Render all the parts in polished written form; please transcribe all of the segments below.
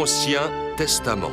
l'Ancien Testament.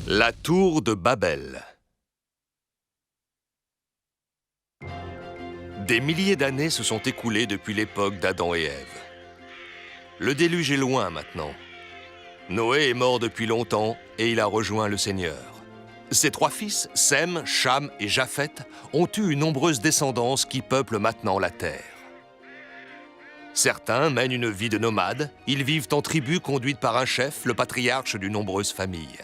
La tour de Babel. Des milliers d'années se sont écoulées depuis l'époque d'Adam et Ève. Le déluge est loin maintenant. Noé est mort depuis longtemps et il a rejoint le Seigneur. Ses 3 fils, Sem, Cham et Japheth, ont eu une nombreuse descendance qui peuple maintenant la terre. Certains mènent une vie de nomades. Ils vivent en tribus conduites par un chef, le patriarche d'une nombreuse famille.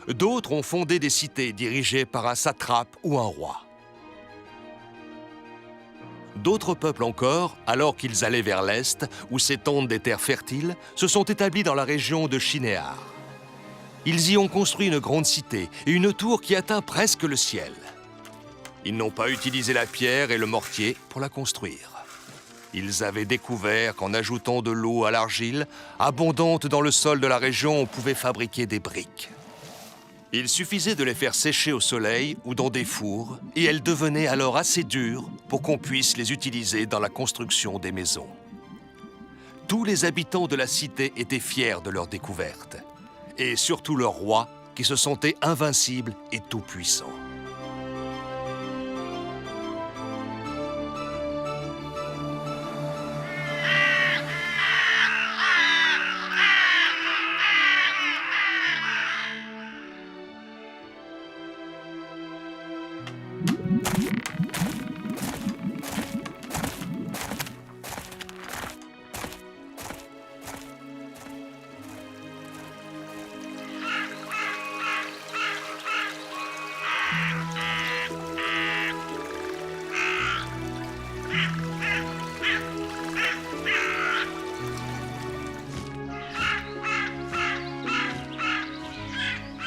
D'autres ont fondé des cités dirigées par un satrape ou un roi. D'autres peuples encore, alors qu'ils allaient vers l'est, où s'étendent des terres fertiles, se sont établis dans la région de Shinéar. Ils y ont construit une grande cité et une tour qui atteint presque le ciel. Ils n'ont pas utilisé la pierre et le mortier pour la construire. Ils avaient découvert qu'en ajoutant de l'eau à l'argile, abondante dans le sol de la région, on pouvait fabriquer des briques. Il suffisait de les faire sécher au soleil ou dans des fours, et elles devenaient alors assez dures pour qu'on puisse les utiliser dans la construction des maisons. Tous les habitants de la cité étaient fiers de leur découverte, et surtout leur roi, qui se sentait invincible et tout-puissant.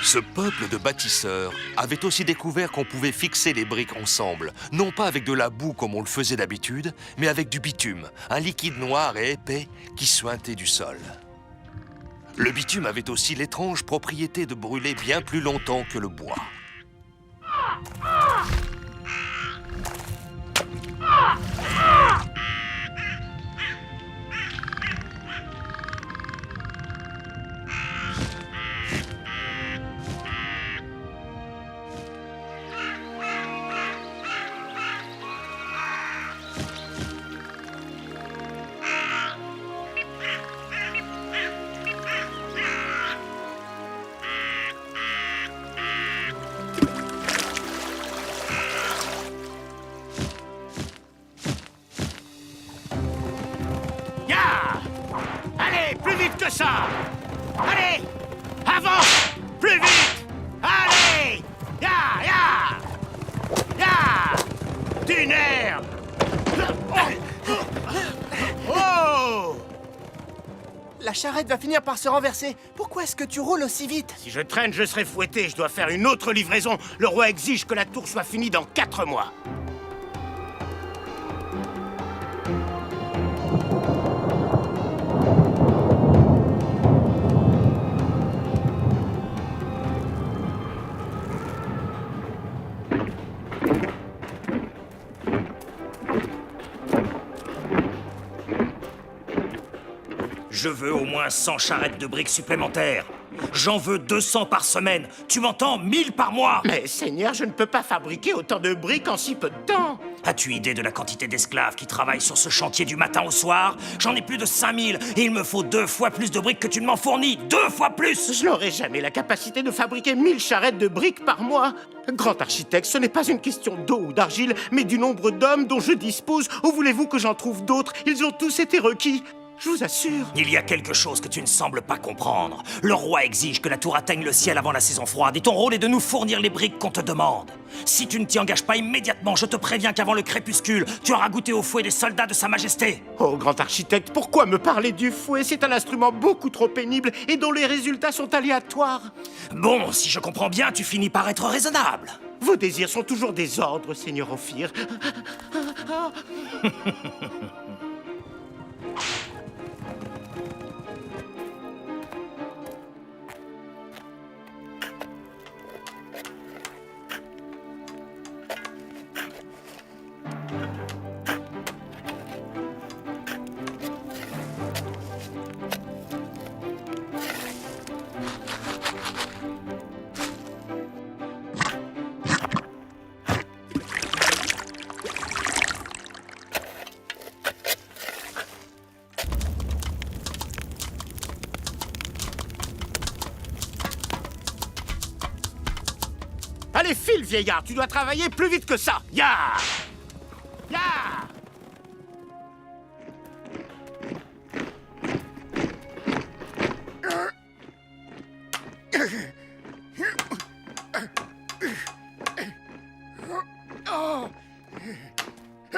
Ce peuple de bâtisseurs avait aussi découvert qu'on pouvait fixer les briques ensemble, non pas avec de la boue comme on le faisait d'habitude, mais avec du bitume, un liquide noir et épais qui suintait du sol. Le bitume avait aussi l'étrange propriété de brûler bien plus longtemps que le bois. Que ça! Allez! Avance! Plus vite! Allez! Ya! Ya! Ya! Du nerf! Oh! La charrette va finir par se renverser. Pourquoi est-ce que tu roules aussi vite? Si je traîne, je serai fouetté. Je dois faire une autre livraison. Le roi exige que la tour soit finie dans 4 mois. Je veux au moins 100 charrettes de briques supplémentaires. J'en veux 200 par semaine. Tu m'entends? 1000 par mois. Mais Seigneur, je ne peux pas fabriquer autant de briques en si peu de temps. As-tu idée de la quantité d'esclaves qui travaillent sur ce chantier du matin au soir? J'en ai plus de 5000 et il me faut 2 fois plus de briques que tu ne m'en fournis. 2 fois plus! Je n'aurai jamais la capacité de fabriquer 1000 charrettes de briques par mois. Grand architecte, ce n'est pas une question d'eau ou d'argile, mais du nombre d'hommes dont je dispose. Où voulez-vous que j'en trouve d'autres? Ils ont tous été requis. Je vous assure. Il y a quelque chose que tu ne sembles pas comprendre. Le roi exige que la tour atteigne le ciel avant la saison froide et ton rôle est de nous fournir les briques qu'on te demande. Si tu ne t'y engages pas immédiatement, je te préviens qu'avant le crépuscule, tu auras goûté au fouet des soldats de Sa Majesté. Oh, grand architecte, pourquoi me parler du fouet? C'est un instrument beaucoup trop pénible et dont les résultats sont aléatoires. Bon, si je comprends bien, tu finis par être raisonnable. Vos désirs sont toujours des ordres, Seigneur Ophir. Allez, file, vieillard, tu dois travailler plus vite que ça. Ya! Ya!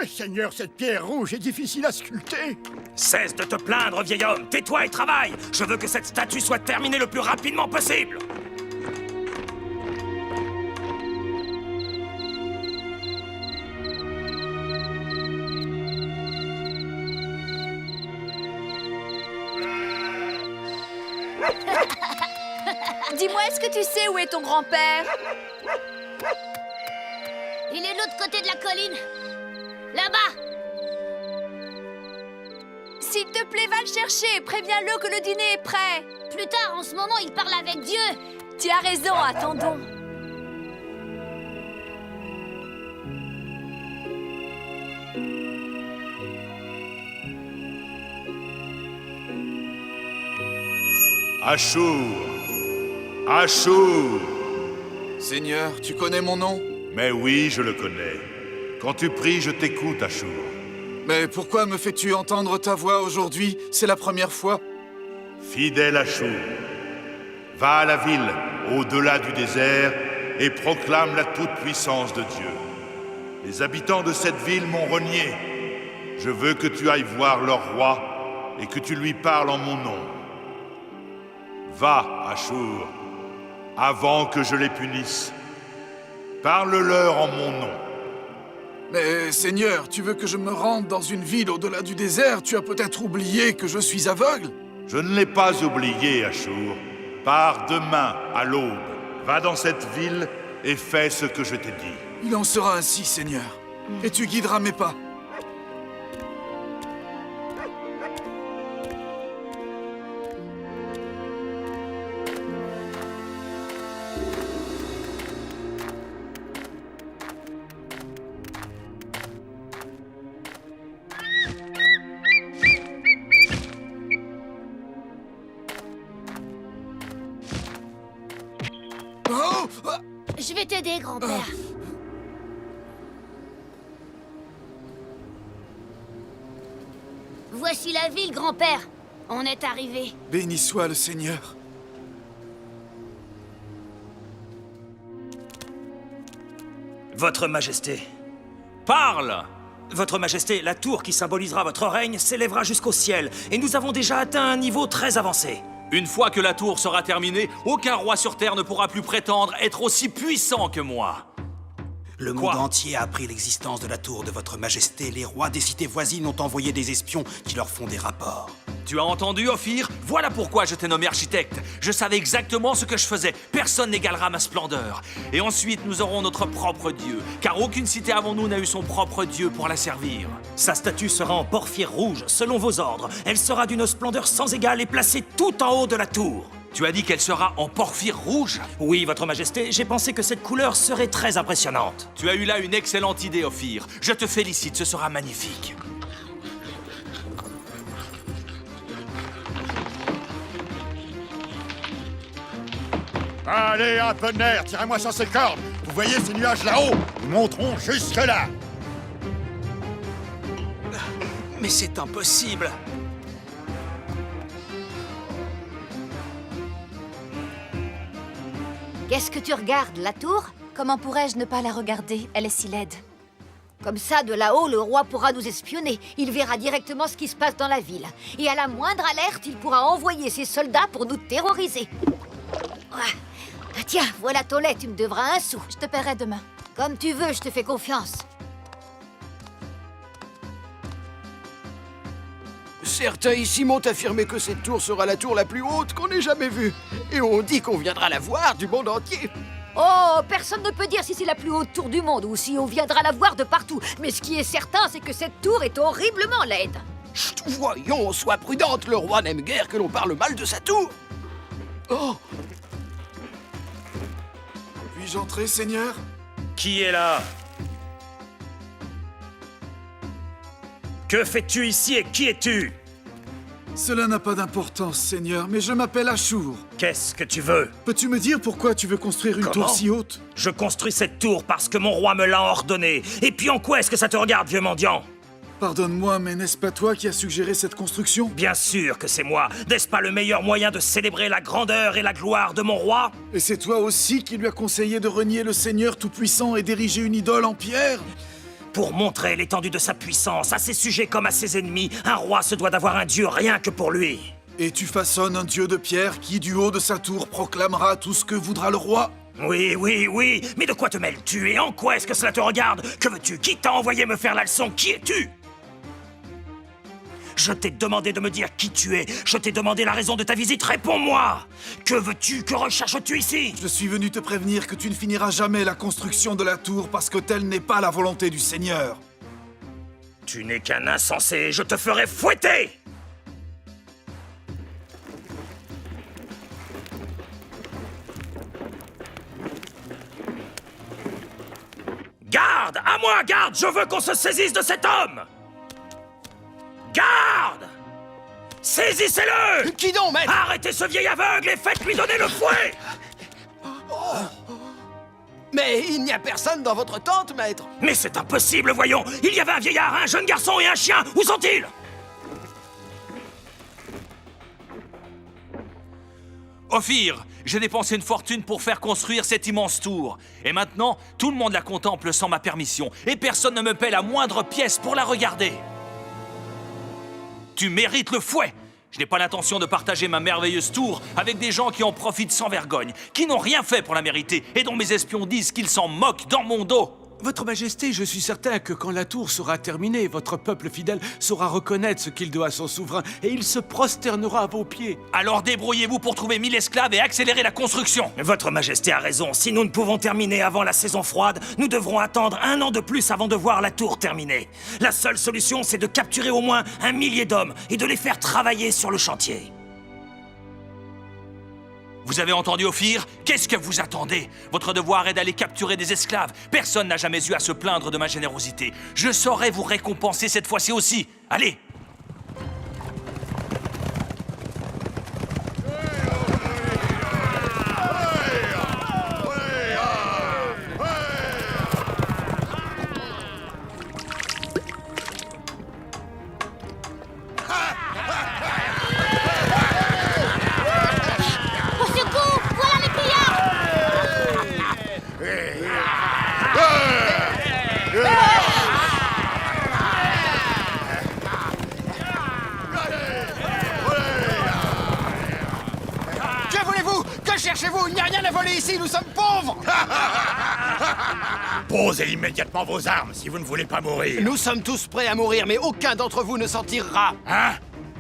Seigneur, cette pierre rouge est difficile à sculpter. Cesse de te plaindre, vieil homme. Tais-toi et travaille. Je veux que cette statue soit terminée le plus rapidement possible. Dis-moi, est-ce que tu sais où est ton grand-père? Il est de l'autre côté de la colline. Là-bas. S'il te plaît, va le chercher. Préviens-le que le dîner est prêt. Plus tard, en ce moment, il parle avec Dieu. Tu as raison, attendons. Ashur! Ashur! Seigneur, tu connais mon nom? Mais oui, je le connais. Quand tu pries, je t'écoute, Ashur. Mais pourquoi me fais-tu entendre ta voix aujourd'hui? C'est la première fois. Fidèle Ashur, va à la ville, au-delà du désert, et proclame la toute-puissance de Dieu. Les habitants de cette ville m'ont renié. Je veux que tu ailles voir leur roi et que tu lui parles en mon nom. Va, Ashur, avant que je les punisse. Parle-leur en mon nom. Mais Seigneur, tu veux que je me rende dans une ville au-delà du désert? Tu as peut-être oublié que je suis aveugle? Je ne l'ai pas oublié, Ashur. Pars demain, à l'aube. Va dans cette ville et fais ce que je t'ai dit. Il en sera ainsi, Seigneur. Et tu guideras mes pas. Oh! Ah! Je vais t'aider, grand-père. Voici la ville, grand-père. On est arrivé. Béni soit le Seigneur. Votre Majesté. Parle! Votre Majesté, la tour qui symbolisera votre règne s'élèvera jusqu'au ciel, et nous avons déjà atteint un niveau très avancé. Une fois que la tour sera terminée, aucun roi sur Terre ne pourra plus prétendre être aussi puissant que moi. Le monde entier a appris l'existence de la tour de votre Majesté. Les rois des cités voisines ont envoyé des espions qui leur font des rapports. Tu as entendu, Ophir? Voilà pourquoi je t'ai nommé architecte. Je savais exactement ce que je faisais. Personne n'égalera ma splendeur. Et ensuite, nous aurons notre propre dieu, car aucune cité avant nous n'a eu son propre dieu pour la servir. Sa statue sera en porphyre rouge, selon vos ordres. Elle sera d'une splendeur sans égale et placée tout en haut de la tour. Tu as dit qu'elle sera en porphyre rouge? Oui, votre majesté, j'ai pensé que cette couleur serait très impressionnante. Tu as eu là une excellente idée, Ophir. Je te félicite, ce sera magnifique. Allez, un peu de nerf, tirez-moi sur ces cordes. Vous voyez ces nuages là-haut? Nous monterons jusque-là. Mais c'est impossible. Qu'est-ce que tu regardes, la tour? Comment pourrais-je ne pas la regarder? Elle est si laide. Comme ça, de là-haut, le roi pourra nous espionner. Il verra directement ce qui se passe dans la ville. Et à la moindre alerte, il pourra envoyer ses soldats pour nous terroriser. Tiens, voilà ton lait, tu me devras un sou. Je te paierai demain. Comme tu veux, je te fais confiance. Certains ici m'ont affirmé que cette tour sera la tour la plus haute qu'on ait jamais vue. Et on dit qu'on viendra la voir du monde entier. Oh, personne ne peut dire si c'est la plus haute tour du monde ou si on viendra la voir de partout. Mais ce qui est certain, c'est que cette tour est horriblement laide. Chut, voyons, sois prudente, le roi n'aime guère que l'on parle mal de sa tour. Oh! Puis-je entrer, Seigneur? Qui est là? Que fais-tu ici et qui es-tu? Cela n'a pas d'importance, Seigneur, mais je m'appelle Ashur. Qu'est-ce que tu veux? Peux-tu me dire pourquoi tu veux construire une tour si haute? Je construis cette tour parce que mon roi me l'a ordonné. Et puis en quoi est-ce que ça te regarde, vieux mendiant? Pardonne-moi, mais n'est-ce pas toi qui as suggéré cette construction? Bien sûr que c'est moi. N'est-ce pas le meilleur moyen de célébrer la grandeur et la gloire de mon roi? Et c'est toi aussi qui lui as conseillé de renier le Seigneur Tout-Puissant et d'ériger une idole en pierre? Pour montrer l'étendue de sa puissance à ses sujets comme à ses ennemis, un roi se doit d'avoir un dieu rien que pour lui. Et tu façonnes un dieu de pierre qui, du haut de sa tour, proclamera tout ce que voudra le roi? Oui, mais de quoi te mêles-tu et en quoi est-ce que cela te regarde? Que veux-tu? Qui t'a envoyé me faire la leçon? Qui es-tu? Je t'ai demandé de me dire qui tu es. Je t'ai demandé la raison de ta visite. Réponds-moi! Que veux-tu? Que recherches-tu ici? Je suis venu te prévenir que tu ne finiras jamais la construction de la tour parce que telle n'est pas la volonté du Seigneur. Tu n'es qu'un insensé. Je te ferai fouetter! Garde! À moi, garde! Je veux qu'on se saisisse de cet homme! Garde! Saisissez-le! Qui donc, maître? Arrêtez ce vieil aveugle et faites-lui donner le fouet! Mais il n'y a personne dans votre tente, maître. Mais c'est impossible, voyons! Il y avait un vieillard, un jeune garçon et un chien! Où sont-ils? Ophir, j'ai dépensé une fortune pour faire construire cette immense tour. Et maintenant, tout le monde la contemple sans ma permission. Et personne ne me paie la moindre pièce pour la regarder. Tu mérites le fouet! Je n'ai pas l'intention de partager ma merveilleuse tour avec des gens qui en profitent sans vergogne, qui n'ont rien fait pour la mériter et dont mes espions disent qu'ils s'en moquent dans mon dos. Votre Majesté, je suis certain que quand la tour sera terminée, votre peuple fidèle saura reconnaître ce qu'il doit à son souverain et il se prosternera à vos pieds. Alors débrouillez-vous pour trouver 1000 esclaves et accélérer la construction. Votre Majesté a raison. Si nous ne pouvons terminer avant la saison froide, nous devrons attendre 1 an de plus avant de voir la tour terminée. La seule solution, c'est de capturer au moins 1 millier d'hommes et de les faire travailler sur le chantier. Vous avez entendu, Ophir? Qu'est-ce que vous attendez? Votre devoir est d'aller capturer des esclaves. Personne n'a jamais eu à se plaindre de ma générosité. Je saurai vous récompenser cette fois-ci aussi. Allez! Que voulez-vous? Que cherchez-vous? Il n'y a rien à voler ici, nous sommes pauvres! Posez immédiatement vos armes si vous ne voulez pas mourir. Nous sommes tous prêts à mourir, mais aucun d'entre vous ne s'en tirera. Hein?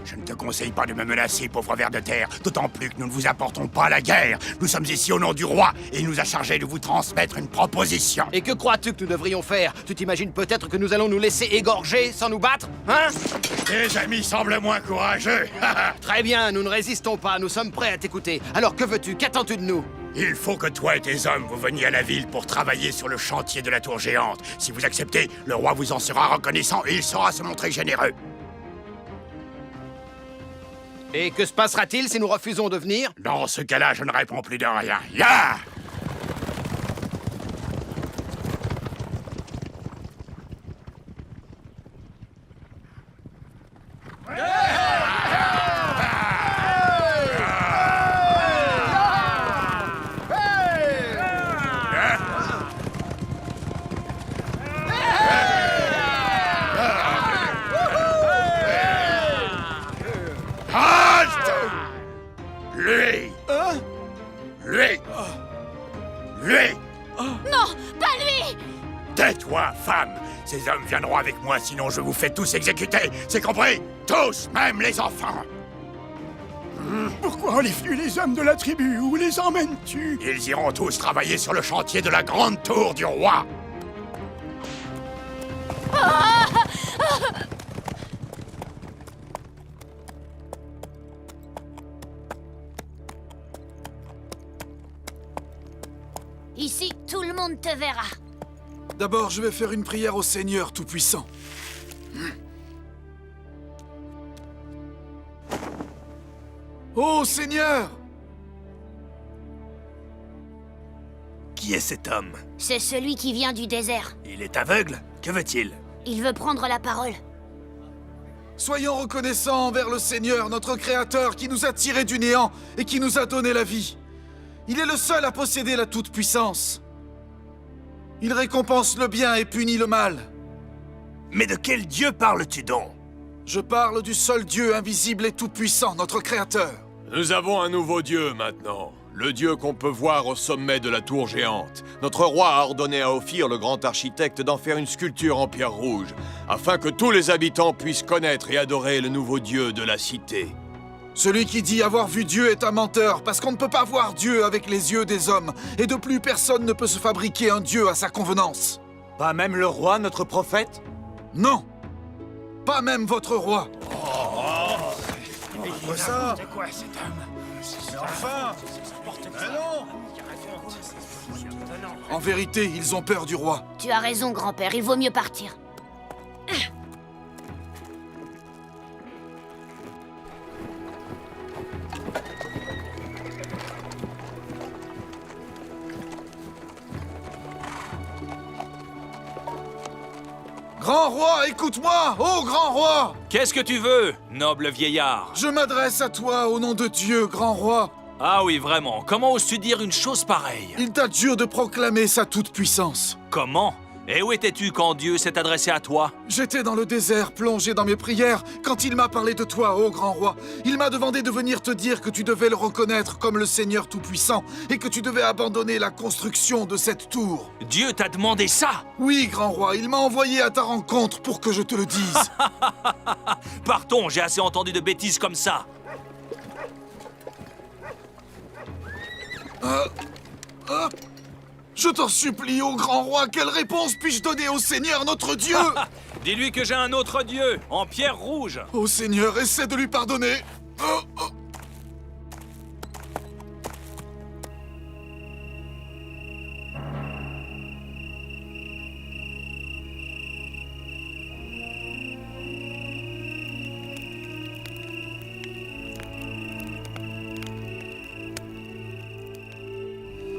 Je ne te conseille pas de me menacer, pauvre ver de terre, d'autant plus que nous ne vous apportons pas la guerre. Nous sommes ici au nom du roi, et il nous a chargé de vous transmettre une proposition. Et que crois-tu que nous devrions faire? Tu t'imagines peut-être que nous allons nous laisser égorger sans nous battre? Hein? Tes amis semblent moins courageux. Très bien, nous ne résistons pas, nous sommes prêts à t'écouter. Alors que veux-tu? Qu'attends-tu de nous? Il faut que toi et tes hommes vous veniez à la ville pour travailler sur le chantier de la tour géante. Si vous acceptez, le roi vous en sera reconnaissant et il saura se montrer généreux. Et que se passera-t-il si nous refusons de venir? Dans ce cas-là, je ne réponds plus de rien. Ya! Lui! Lui! Lui! Non, pas lui! Tais-toi, femme! Ces hommes viendront avec moi, sinon je vous fais tous exécuter! C'est compris? Tous, même les enfants! Pourquoi enlèves-tu les hommes de la tribu? Où les emmènes-tu? Ils iront tous travailler sur le chantier de la grande tour du roi! Ici, tout le monde te verra. D'abord, je vais faire une prière au Seigneur Tout-Puissant. Ô Seigneur! Qui est cet homme? C'est celui qui vient du désert. Il est aveugle? Que veut-il? Il veut prendre la parole. Soyons reconnaissants envers le Seigneur, notre Créateur, qui nous a tirés du néant et qui nous a donné la vie. Il est le seul à posséder la toute-puissance. Il récompense le bien et punit le mal. Mais de quel Dieu parles-tu donc? Je parle du seul Dieu invisible et tout-puissant, notre Créateur. Nous avons un nouveau Dieu maintenant. Le Dieu qu'on peut voir au sommet de la tour géante. Notre roi a ordonné à Ophir, le grand architecte, d'en faire une sculpture en pierre rouge, afin que tous les habitants puissent connaître et adorer le nouveau Dieu de la cité. Celui qui dit avoir vu Dieu est un menteur, parce qu'on ne peut pas voir Dieu avec les yeux des hommes. Et de plus, personne ne peut se fabriquer un Dieu à sa convenance. Pas même le roi, notre prophète? Non. Pas même votre roi. C'est quoi cet homme? Enfin! En vérité, ils ont peur du roi. Tu as raison, grand-père, il vaut mieux partir. Grand roi, écoute-moi! Ô grand roi! Qu'est-ce que tu veux, noble vieillard? Je m'adresse à toi au nom de Dieu, grand roi. Ah oui, vraiment, comment oses-tu dire une chose pareille? Il t'adjure de proclamer sa toute-puissance. Comment? Et où étais-tu quand Dieu s'est adressé à toi? J'étais dans le désert, plongé dans mes prières, quand il m'a parlé de toi, ô grand roi. Il m'a demandé de venir te dire que tu devais le reconnaître comme le Seigneur Tout-Puissant et que tu devais abandonner la construction de cette tour. Dieu t'a demandé ça? Oui, grand roi, il m'a envoyé à ta rencontre pour que je te le dise. Partons, j'ai assez entendu de bêtises comme ça. Je t'en supplie, ô grand roi, quelle réponse puis-je donner au Seigneur notre Dieu? Dis-lui que j'ai un autre Dieu, en pierre rouge. Ô Seigneur, essaie de lui pardonner.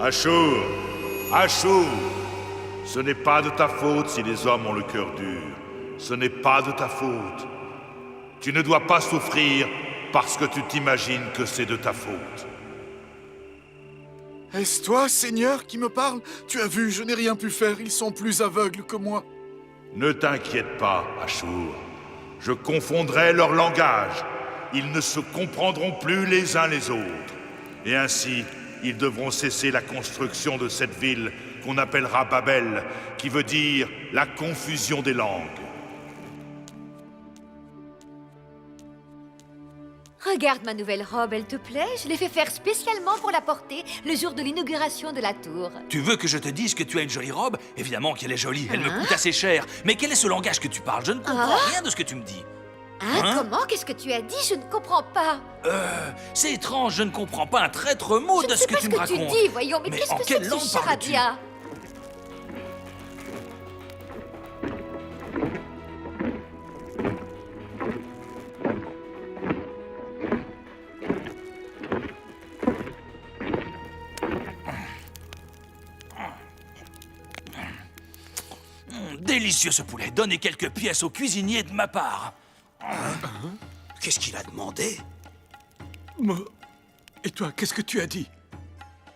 Ashur, Ashur, ce n'est pas de ta faute si les hommes ont le cœur dur. Ce n'est pas de ta faute. Tu ne dois pas souffrir parce que tu t'imagines que c'est de ta faute. Est-ce toi, Seigneur, qui me parle? Tu as vu, je n'ai rien pu faire, ils sont plus aveugles que moi. Ne t'inquiète pas, Ashur. Je confondrai leur langage. Ils ne se comprendront plus les uns les autres. Et ainsi, ils devront cesser la construction de cette ville qu'on appellera Babel, qui veut dire la confusion des langues. Regarde ma nouvelle robe, elle te plaît? Je l'ai fait faire spécialement pour la porter le jour de l'inauguration de la tour. Tu veux que je te dise que tu as une jolie robe? Évidemment qu'elle est jolie, elle me coûte assez cher. Mais quel est ce langage que tu parles? Je ne comprends rien de ce que tu me dis. Comment? Qu'est-ce que tu as dit? Je ne comprends pas. C'est étrange, je ne comprends pas un traître mot de ce que tu me racontes. Je ne sais pas ce que tu dis, voyons, mais qu'est-ce en que c'est quelle que langue ce parles-tu? charabia? Délicieux ce poulet. Donnez quelques pièces au cuisinier de ma part. Qu'est-ce qu'il a demandé? Et toi, qu'est-ce que tu as dit?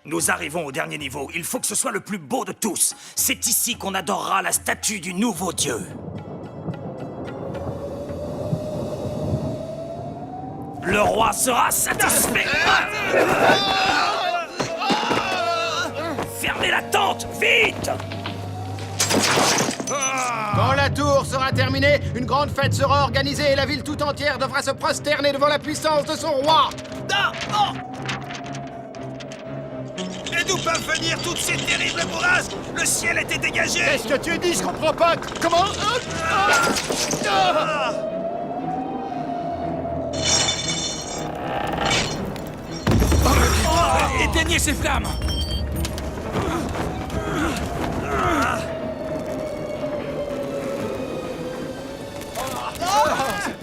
Nous arrivons au dernier niveau. Il faut que ce soit le plus beau de tous. C'est ici qu'on adorera la statue du nouveau dieu. Le roi sera satisfait. Fermez la tente, vite! Quand la tour sera terminée, une grande fête sera organisée et la ville tout entière devra se prosterner devant la puissance de son roi. Et d'où peuvent venir toutes ces terribles bourrasques? Le ciel était dégagé. Qu'est-ce que tu dis? Je comprends pas. Comment? Éteignez ces flammes!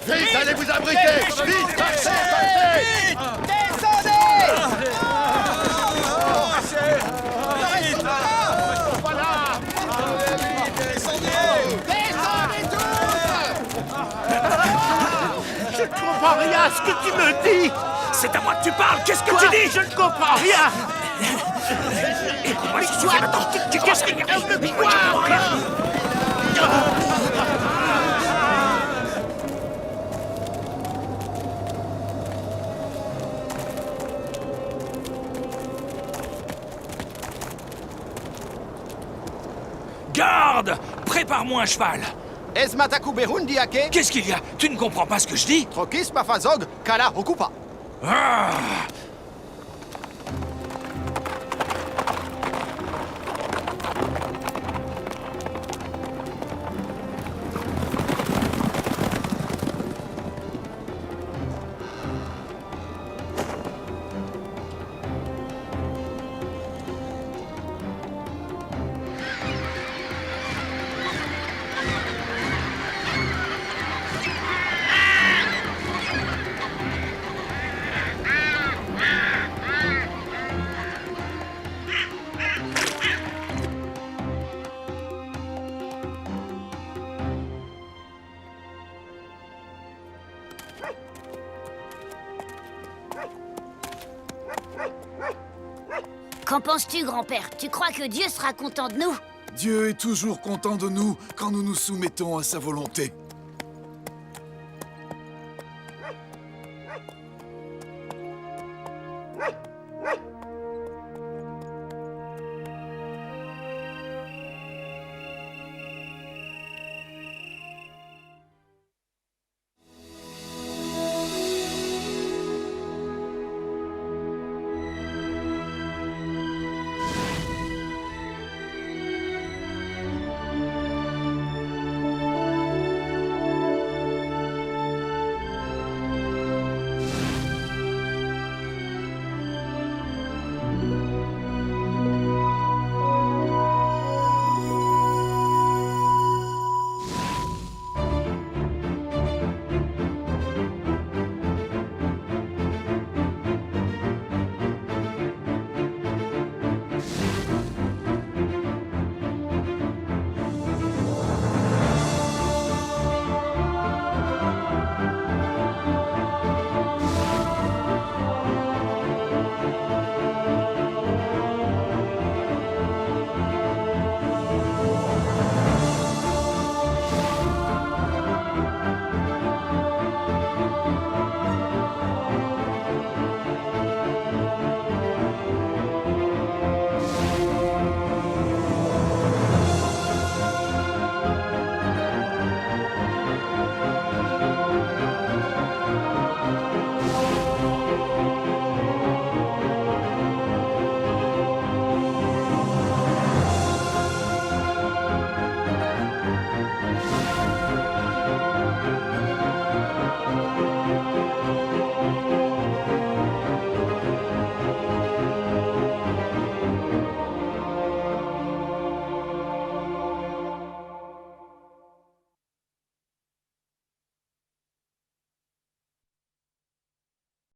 Vite, allez vous abriter! Vite, passez! Je ne comprends rien à ce que tu me dis. C'est à moi que tu parles. Qu'est-ce que Quoi? tu dis? Je ne comprends rien. Écoute-moi, je suis maintenant. Qu'est-ce que tu me Garde! Prépare-moi un cheval. Esmataku Berundi Ake, Qu'est-ce qu'il y a? Tu ne comprends pas ce que je dis? Trokis Pafazog, Kala Okupa. Ah! Qu'en penses-tu, grand-père? Tu crois que Dieu sera content de nous? Dieu est toujours content de nous quand nous nous soumettons à sa volonté.